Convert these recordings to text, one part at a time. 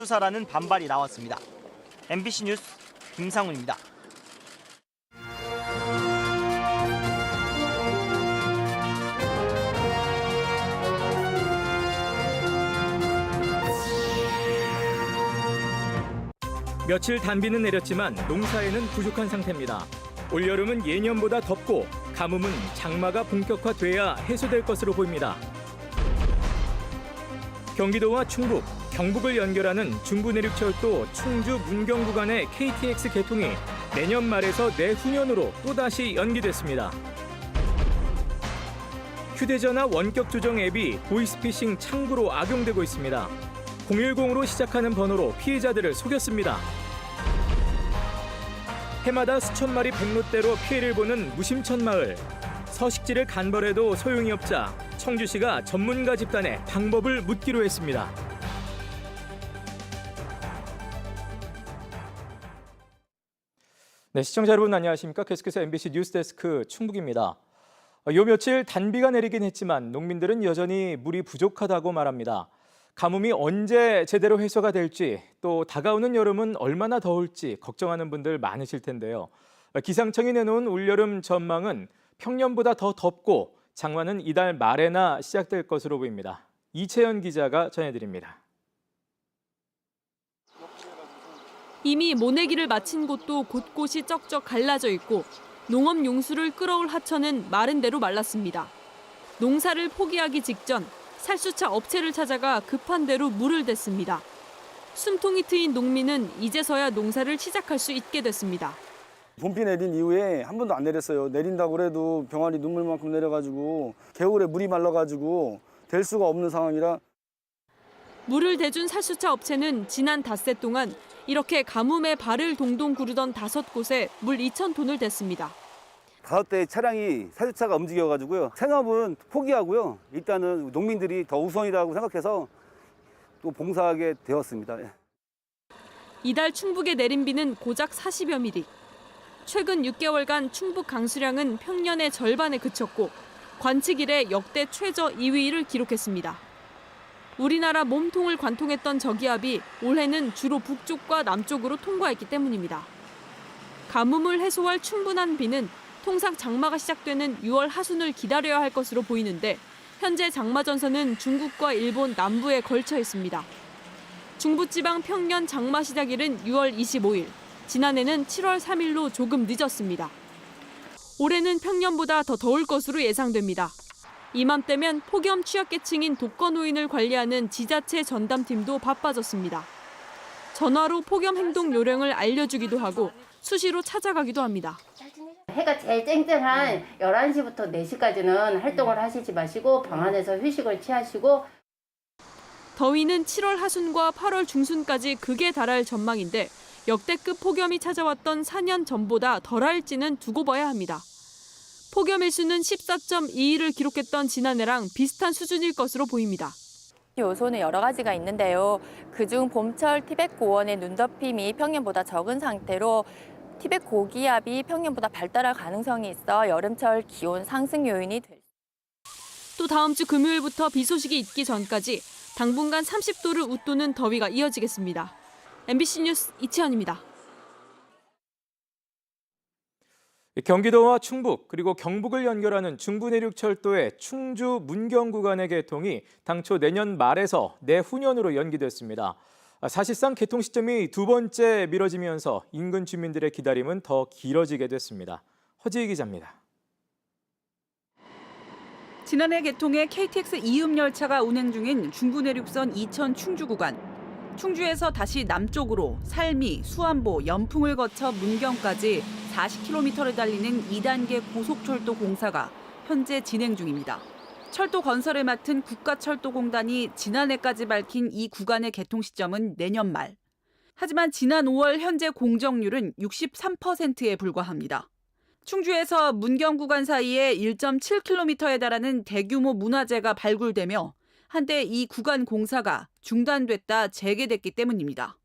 수사라는 반발이 나왔습니다. MBC 뉴스 김상훈입니다. 며칠 단비는 내렸지만 농사에는 부족한 상태입니다. 올여름은 예년보다 덥고 가뭄은 장마가 본격화돼야 해소될 것으로 보입니다. 경기도와 충북, 경북을 연결하는 중부내륙철도 충주 문경 구간의 KTX 개통이 내년 말에서 내후년으로 또다시 연기됐습니다. 휴대전화 원격 조정 앱이 보이스피싱 창구로 악용되고 있습니다. 010으로 시작하는 번호로 피해자들을 속였습니다. 해마다 수천 마리 백로대로 피해를 보는 무심천 마을. 서식지를 간벌해도 소용이 없자 청주시가 전문가 집단에 방법을 묻기로 했습니다. 네, 시청자 여러분 안녕하십니까? 계속해서 MBC 뉴스데스크 충북입니다. 요 며칠 단비가 내리긴 했지만 농민들은 여전히 물이 부족하다고 말합니다. 가뭄이 언제 제대로 해소가 될지 또 다가오는 여름은 얼마나 더울지 걱정하는 분들 많으실 텐데요. 기상청이 내놓은 올여름 전망은 평년보다 더 덥고 장마는 이달 말에나 시작될 것으로 보입니다. 이채연 기자가 전해드립니다. 이미 모내기를 마친 곳도 곳곳이 쩍쩍 갈라져 있고 농업 용수를 끌어올 하천은 마른 대로 말랐습니다. 농사를 포기하기 직전 살수차 업체를 찾아가 급한 대로 물을 댔습니다. 숨통이 트인 농민은 이제서야 농사를 시작할 수 있게 됐습니다. 봄비 내린 이후에 한 번도 안 내렸어요. 내린다고 해도 병아리 눈물만큼 내려가지고 겨울에 물이 말라가지고 될 수가 없는 상황이라. 물을 대준 살수차 업체는 지난 닷새 동안 이렇게 가뭄에 발을 동동 구르던 5곳에 물 2,000톤을 댔습니다. 5대 차량이 사주차가 움직여가지고요. 생업은 포기하고요. 일단은 농민들이 더 우선이라고 생각해서 또 봉사하게 되었습니다. 이달 충북에 내린 비는 고작 40여 미리. 최근 6개월간 충북 강수량은 평년의 절반에 그쳤고 관측 이래 역대 최저 2위를 기록했습니다. 우리나라 몸통을 관통했던 저기압이 올해는 주로 북쪽과 남쪽으로 통과했기 때문입니다. 가뭄을 해소할 충분한 비는 통상 장마가 시작되는 6월 하순을 기다려야 할 것으로 보이는데 현재 장마 전선은 중국과 일본 남부에 걸쳐 있습니다. 중부지방 평년 장마 시작일은 6월 25일, 지난해는 7월 3일로 조금 늦었습니다. 올해는 평년보다 더 더울 것으로 예상됩니다. 이맘때면 폭염 취약계층인 독거노인을 관리하는 지자체 전담팀도 바빠졌습니다. 전화로 폭염 행동 요령을 알려주기도 하고 수시로 찾아가기도 합니다. 해가 제일 쨍쨍한 11시부터 4시까지는 활동을 하시지 마시고 방 안에서 휴식을 취하시고. 더위는 7월 하순과 8월 중순까지 극에 달할 전망인데 역대급 폭염이 찾아왔던 4년 전보다 덜할지는 두고 봐야 합니다. 폭염 일수는 14.2일을 기록했던 지난해랑 비슷한 수준일 것으로 보입니다. 요소는 여러 가지가 있는데요. 그중 봄철 티벳 고원의 눈덮임이 평년보다 적은 상태로 티벳 고기압이 평년보다 발달할 가능성이 있어 여름철 기온 상승 요인이 될. 또 다음 주 금요일부터 비 소식이 있기 전까지 당분간 30도를 웃도는 더위가 이어지겠습니다. MBC 뉴스 이채연입니다. 경기도와 충북 그리고 경북을 연결하는 중부내륙철도의 충주 문경 구간의 개통이 당초 내년 말에서 내후년으로 연기됐습니다. 사실상 개통 시점이 두 번째 미뤄지면서 인근 주민들의 기다림은 더 길어지게 됐습니다. 허지희 기자입니다. 지난해 개통해 KTX 이음 열차가 운행 중인 중부내륙선 이천 충주 구간. 충주에서 다시 남쪽으로 살미, 수안보, 연풍을 거쳐 문경까지 40km를 달리는 2단계 고속철도 공사가 현재 진행 중입니다. 철도 건설을 맡은 국가철도공단이 지난해까지 밝힌 이 구간의 개통 시점은 내년 말. 하지만 지난 5월 현재 공정률은 63%에 불과합니다. 충주에서 문경 구간 사이에 1.7km에 달하는 대규모 문화재가 발굴되며 한때 이 구간 공사가 중단됐다 재개됐기 때문입니다.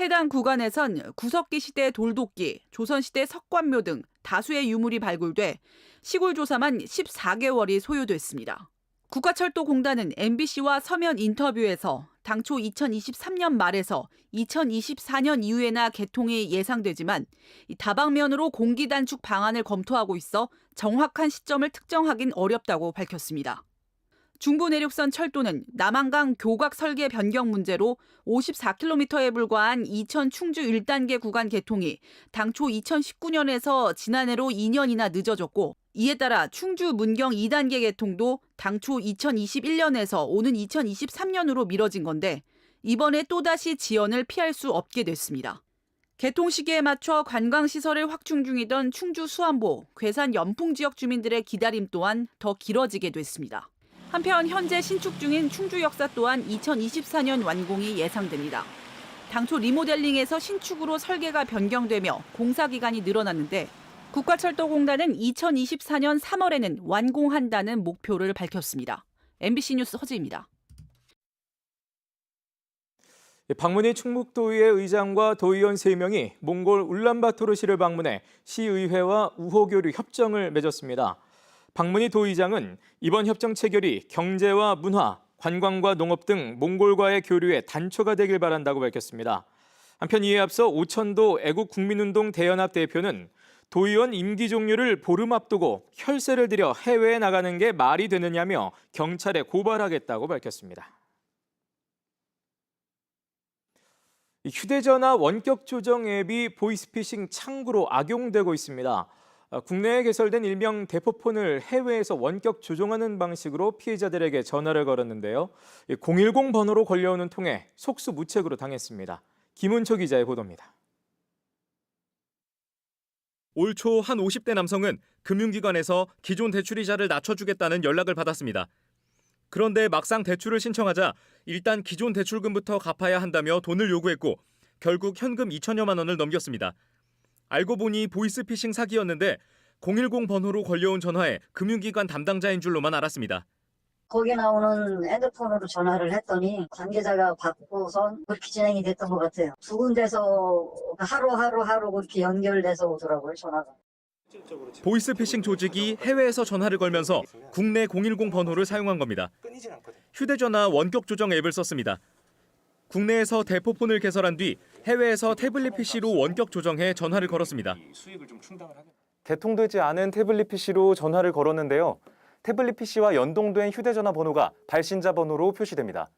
해당 구간에선 구석기 시대 돌도끼, 조선시대 석관묘 등 다수의 유물이 발굴돼 시골 조사만 14개월이 소요됐습니다. 국가철도공단은 MBC와 서면 인터뷰에서 당초 2023년 말에서 2024년 이후에나 개통이 예상되지만 다방면으로 공기 단축 방안을 검토하고 있어 정확한 시점을 특정하긴 어렵다고 밝혔습니다. 중부내륙선 철도는 남한강 교각 설계 변경 문제로 54km에 불과한 이천 충주 1단계 구간 개통이 당초 2019년에서 지난해로 2년이나 늦어졌고, 이에 따라 충주 문경 2단계 개통도 당초 2021년에서 오는 2023년으로 미뤄진 건데, 이번에 또다시 지연을 피할 수 없게 됐습니다. 개통 시기에 맞춰 관광시설을 확충 중이던 충주 수안보, 괴산 연풍 지역 주민들의 기다림 또한 더 길어지게 됐습니다. 한편 현재 신축 중인 충주 역사 또한 2024년 완공이 예상됩니다. 당초 리모델링에서 신축으로 설계가 변경되며 공사 기간이 늘어났는데, 국가철도공단은 2024년 3월에는 완공한다는 목표를 밝혔습니다. MBC 뉴스 허지입니다. 박문희 충북도의회 의장과 도의원 3명이 몽골 울란바토르시를 방문해 시의회와 우호교류 협정을 맺었습니다. 박문희 도의장은 이번 협정 체결이 경제와 문화, 관광과 농업 등 몽골과의 교류의 단초가 되길 바란다고 밝혔습니다. 한편 이에 앞서 오천도 애국국민운동 대연합 대표는 도의원 임기 종료를 보름 앞두고 혈세를 들여 해외에 나가는 게 말이 되느냐며 경찰에 고발하겠다고 밝혔습니다. 휴대전화 원격 조정 앱이 보이스피싱 창구로 악용되고 있습니다. 국내에 개설된 일명 대포폰을 해외에서 원격 조종하는 방식으로 피해자들에게 전화를 걸었는데요. 010 번호로 걸려오는 통에 속수무책으로 당했습니다. 김은초 기자의 보도입니다. 올 초 한 50대 남성은 금융기관에서 기존 대출이자를 낮춰주겠다는 연락을 받았습니다. 그런데 막상 대출을 신청하자 일단 기존 대출금부터 갚아야 한다며 돈을 요구했고 결국 현금 2천여만 원을 넘겼습니다. 알고 보니 보이스피싱 사기였는데 010 번호로 걸려온 전화에 금융기관 담당자인 줄로만 알았습니다. 거기 나오는 핸드폰으로 전화를 했더니 관계자가 받고선 그렇게 진행이 됐던 것 같아요. 두 군데서 하루 그렇게 연결돼서 오더라고요, 전화가. 보이스피싱 조직이 해외에서 전화를 걸면서 국내 010 번호를 사용한 겁니다. 휴대전화 원격 조정 앱을 썼습니다. 국내에서 대포폰을 개설한 뒤 해외에서 태블릿 PC로 원격 조정해 전화를 걸었습니다. 개통되지 않은 태블릿 PC로 전화를 걸었는데요. 태블릿 PC와 연동된 휴대전화 번호가 발신자 번호로 표시됩니다.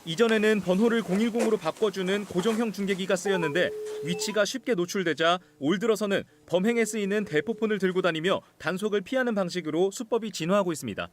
이전에는 번호를 010으로 바꿔주는 고정형 중계기가 쓰였는데 위치가 쉽게 노출되자 올 들어서는 범행에 쓰이는 대포폰을 들고 다니며 단속을 피하는 방식으로 수법이 진화하고 있습니다.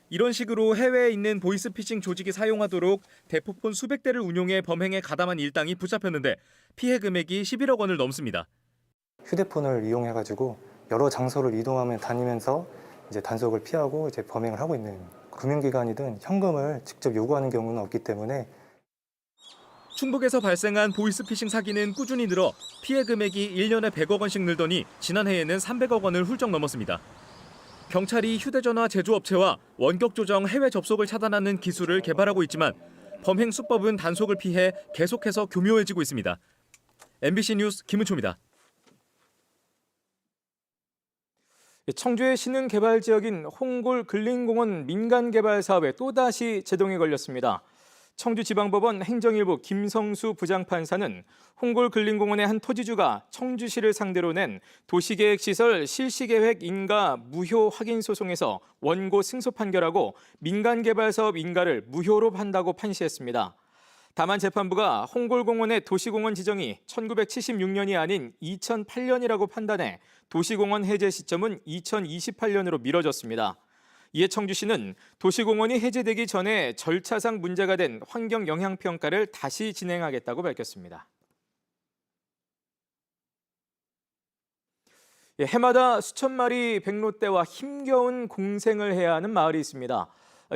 이런 식으로 해외에 있는 보이스피싱 조직이 사용하도록 대포폰 수백 대를 운용해 범행에 가담한 일당이 붙잡혔는데 피해 금액이 11억 원을 넘습니다. 휴대폰을 이용해가지고 여러 장소를 다니면서 이제 단속을 피하고 이제 범행을 하고 있는 금융기관이든 현금을 직접 요구하는 경우는 없기 때문에 충북에서 발생한 보이스피싱 사기는 꾸준히 늘어 피해 금액이 1년에 100억 원씩 늘더니 지난해에는 300억 원을 훌쩍 넘었습니다. 경찰이 휴대전화 제조업체와 원격 조정 해외 접속을 차단하는 기술을 개발하고 있지만 범행 수법은 단속을 피해 계속해서 교묘해지고 있습니다. MBC 뉴스 김은초입니다. 청주의 신흥개발 지역인 홍골 근린공원 민간개발 사업에 또다시 제동이 걸렸습니다. 청주지방법원 행정일부 김성수 부장판사는 홍골 근린공원의 한 토지주가 청주시를 상대로 낸 도시계획시설 실시계획 인가 무효 확인 소송에서 원고 승소 판결하고 민간개발사업 인가를 무효로 한다고 판시했습니다. 다만 재판부가 홍골공원의 도시공원 지정이 1976년이 아닌 2008년이라고 판단해 도시공원 해제 시점은 2028년으로 미뤄졌습니다. 이에 청주시는 도시공원이 해제되기 전에 절차상 문제가 된 환경영향평가를 다시 진행하겠다고 밝혔습니다. 해마다 수천 마리 백로떼와 힘겨운 공생을 해야 하는 마을이 있습니다.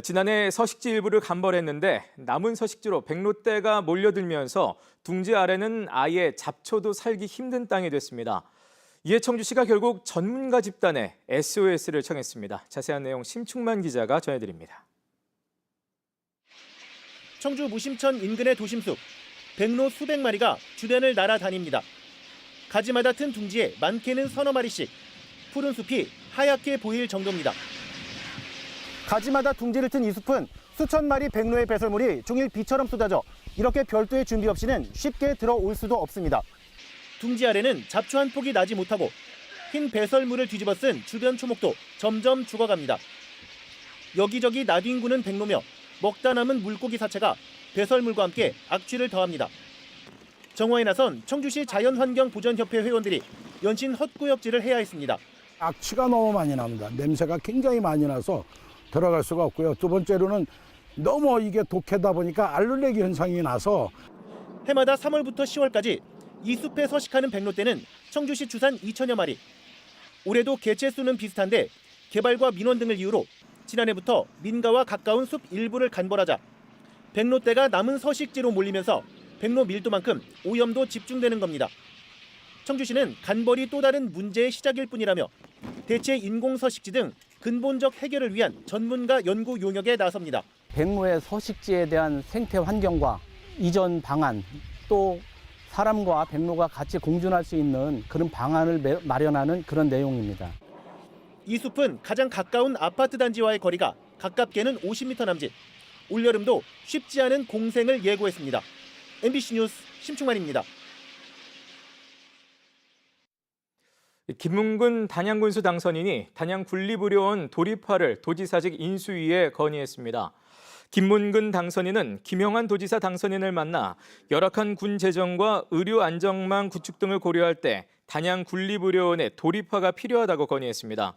지난해 서식지 일부를 감벌했는데 남은 서식지로 백로떼가 몰려들면서 둥지 아래는 아예 잡초도 살기 힘든 땅이 됐습니다. 이에 청주시가 결국 전문가 집단에 SOS를 청했습니다. 자세한 내용 심충만 기자가 전해드립니다. 청주 무심천 인근의 도심숲, 백로 수백 마리가 주변을 날아다닙니다. 가지마다 튼 둥지에 많게는 서너 마리씩, 푸른 숲이 하얗게 보일 정도입니다. 가지마다 둥지를 튼 이 숲은 수천 마리 백로의 배설물이 종일 비처럼 쏟아져 이렇게 별도의 준비 없이는 쉽게 들어올 수도 없습니다. 둥지 아래는 잡초 한 폭이 나지 못하고 흰 배설물을 뒤집어 쓴 주변 초목도 점점 죽어갑니다. 여기저기 나뒹구는 백로며 먹다 남은 물고기 사체가 배설물과 함께 악취를 더합니다. 정화에 나선 청주시 자연환경보전협회 회원들이 연신 헛구역질을 해야 했습니다. 악취가 너무 많이 납니다. 냄새가 굉장히 많이 나서 들어갈 수가 없고요. 두 번째로는 너무 이게 독하다 보니까 알룰레기 현상이 나서 해마다 3월부터 10월까지 이 숲에 서식하는 백로떼는 청주시 주산 2천여 마리. 올해도 개체 수는 비슷한데 개발과 민원 등을 이유로 지난해부터 민가와 가까운 숲 일부를 간벌하자 백로떼가 남은 서식지로 몰리면서 백로 밀도만큼 오염도 집중되는 겁니다. 청주시는 간벌이 또 다른 문제의 시작일 뿐이라며 대체 인공 서식지 등 근본적 해결을 위한 전문가 연구 용역에 나섭니다. 백로의 서식지에 대한 생태 환경과 이전 방안, 또 사람과 백로가 같이 공존할 수 있는 그런 방안을 마련하는 그런 내용입니다. 이 숲은 가장 가까운 아파트 단지와의 거리가 가깝게는 50m 남짓. 올여름도 쉽지 않은 공생을 예고했습니다. MBC 뉴스 심충만입니다. 김문근 단양군수 당선인이 단양 군리부려원 도립화를 도지사직 인수위에 건의했습니다. 김문근 당선인은 김영환 도지사 당선인을 만나 열악한 군 재정과 의료 안정망 구축 등을 고려할 때 단양 군리부려원의 도립화가 필요하다고 건의했습니다.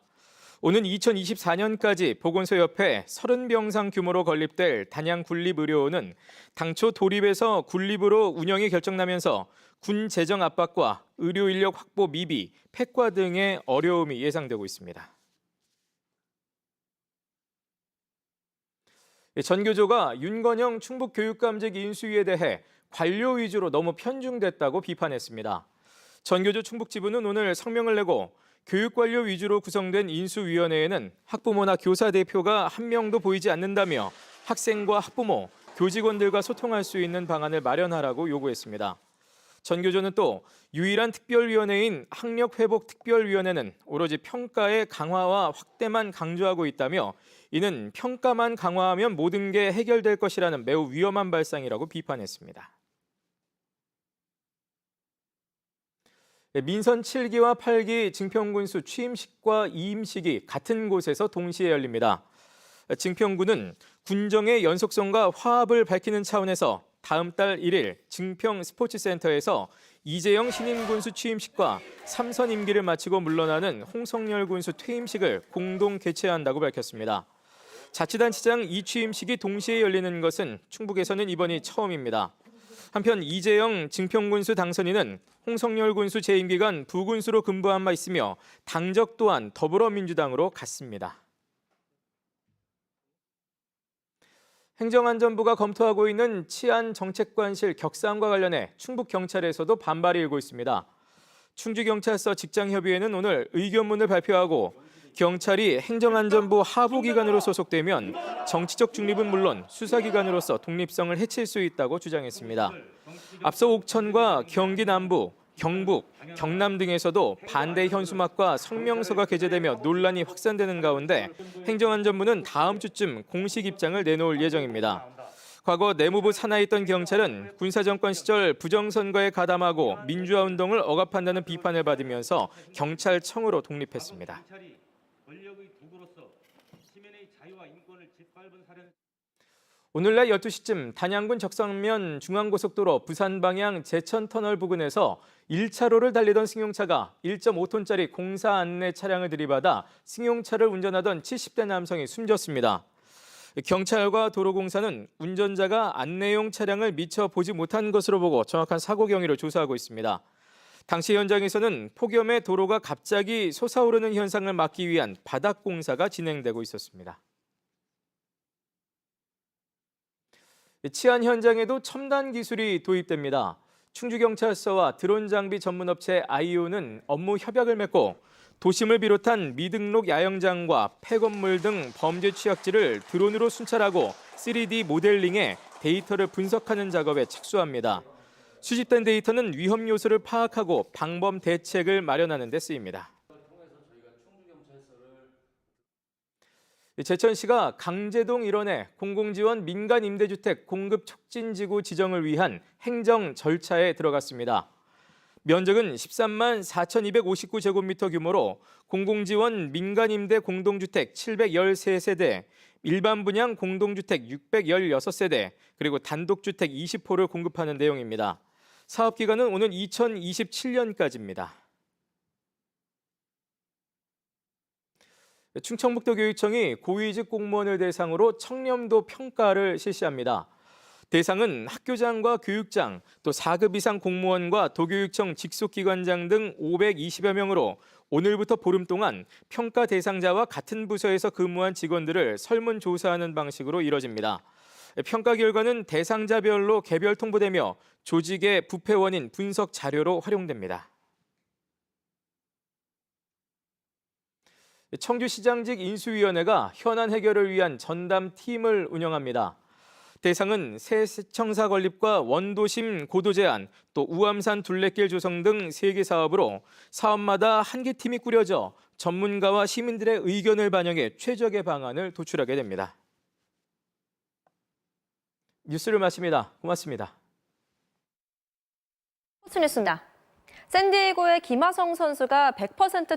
오는 2024년까지 보건소 옆에 30병상 규모로 건립될 단양 군립의료원은 당초 도립에서 군립으로 운영이 결정나면서 군 재정 압박과 의료 인력 확보 미비, 폐과 등의 어려움이 예상되고 있습니다. 전교조가 윤건영 충북교육감직 인수위에 대해 관료 위주로 너무 편중됐다고 비판했습니다. 전교조 충북지부는 오늘 성명을 내고 교육관료 위주로 구성된 인수위원회에는 학부모나 교사 대표가 한 명도 보이지 않는다며 학생과 학부모, 교직원들과 소통할 수 있는 방안을 마련하라고 요구했습니다. 전교조는 또 유일한 특별위원회인 학력회복특별위원회는 오로지 평가의 강화와 확대만 강조하고 있다며 이는 평가만 강화하면 모든 게 해결될 것이라는 매우 위험한 발상이라고 비판했습니다. 민선 7기와 8기 증평군수 취임식과 이임식이 같은 곳에서 동시에 열립니다. 증평군은 군정의 연속성과 화합을 밝히는 차원에서 다음 달 1일 증평 스포츠센터에서 이재영 신임 군수 취임식과 3선 임기를 마치고 물러나는 홍성열 군수 퇴임식을 공동 개최한다고 밝혔습니다. 자치단체장 이 취임식이 동시에 열리는 것은 충북에서는 이번이 처음입니다. 한편 이재영 증평군수 당선인은 홍성열 군수 재임 기간 부군수로 근무한 바 있으며 당적 또한 더불어민주당으로 갔습니다. 행정안전부가 검토하고 있는 치안정책관실 격상과 관련해 충북경찰에서도 반발이 일고 있습니다. 충주경찰서 직장협의회는 오늘 의견문을 발표하고 경찰이 행정안전부 하부기관으로 소속되면 정치적 중립은 물론 수사기관으로서 독립성을 해칠 수 있다고 주장했습니다. 앞서 옥천과 경기 남부, 경북, 경남 등에서도 반대 현수막과 성명서가 게재되며 논란이 확산되는 가운데 행정안전부는 다음 주쯤 공식 입장을 내놓을 예정입니다. 과거 내무부 산하에 있던 경찰은 군사정권 시절 부정선거에 가담하고 민주화운동을 억압한다는 비판을 받으면서 경찰청으로 독립했습니다. 오늘날 12시쯤 단양군 적성면 중앙고속도로 부산 방향 제천터널 부근에서 1차로를 달리던 승용차가 1.5톤짜리 공사 안내 차량을 들이받아 승용차를 운전하던 70대 남성이 숨졌습니다. 경찰과 도로공사는 운전자가 안내용 차량을 미처 보지 못한 것으로 보고 정확한 사고 경위를 조사하고 있습니다. 당시 현장에서는 폭염에 도로가 갑자기 솟아오르는 현상을 막기 위한 바닥 공사가 진행되고 있었습니다. 치안 현장에도 첨단 기술이 도입됩니다. 충주경찰서와 드론 장비 전문업체 아이오는 업무 협약을 맺고 도심을 비롯한 미등록 야영장과 폐건물 등 범죄 취약지를 드론으로 순찰하고 3D 모델링해 데이터를 분석하는 작업에 착수합니다. 수집된 데이터는 위험 요소를 파악하고 방범 대책을 마련하는 데 쓰입니다. 제천시가 강제동 일원의 공공지원 민간 임대주택 공급 촉진지구 지정을 위한 행정 절차에 들어갔습니다. 면적은 13만 4,259제곱미터 규모로 공공지원 민간임대 공동주택 713세대, 일반 분양 공동주택 616세대, 그리고 단독주택 20호를 공급하는 내용입니다. 사업기간은 오는 2027년까지입니다. 충청북도 교육청이 고위직 공무원을 대상으로 청렴도 평가를 실시합니다. 대상은 학교장과 교육장, 또 4급 이상 공무원과 도교육청 직속기관장 등 520여 명으로 오늘부터 보름 동안 평가 대상자와 같은 부서에서 근무한 직원들을 설문조사하는 방식으로 이뤄집니다. 평가 결과는 대상자별로 개별 통보되며 조직의 부패 원인 분석 자료로 활용됩니다. 청주시장직 인수위원회가 현안 해결을 위한 전담팀을 운영합니다. 대상은 새청사 건립과 원도심 고도 제한, 또 우암산 둘레길 조성 등 3개 사업으로 사업마다 한 개 팀이 꾸려져 전문가와 시민들의 의견을 반영해 최적의 방안을 도출하게 됩니다. 뉴스를 마칩니다. 고맙습니다. 스포츠 뉴스입니다. 샌디에고의 김하성 선수가 100%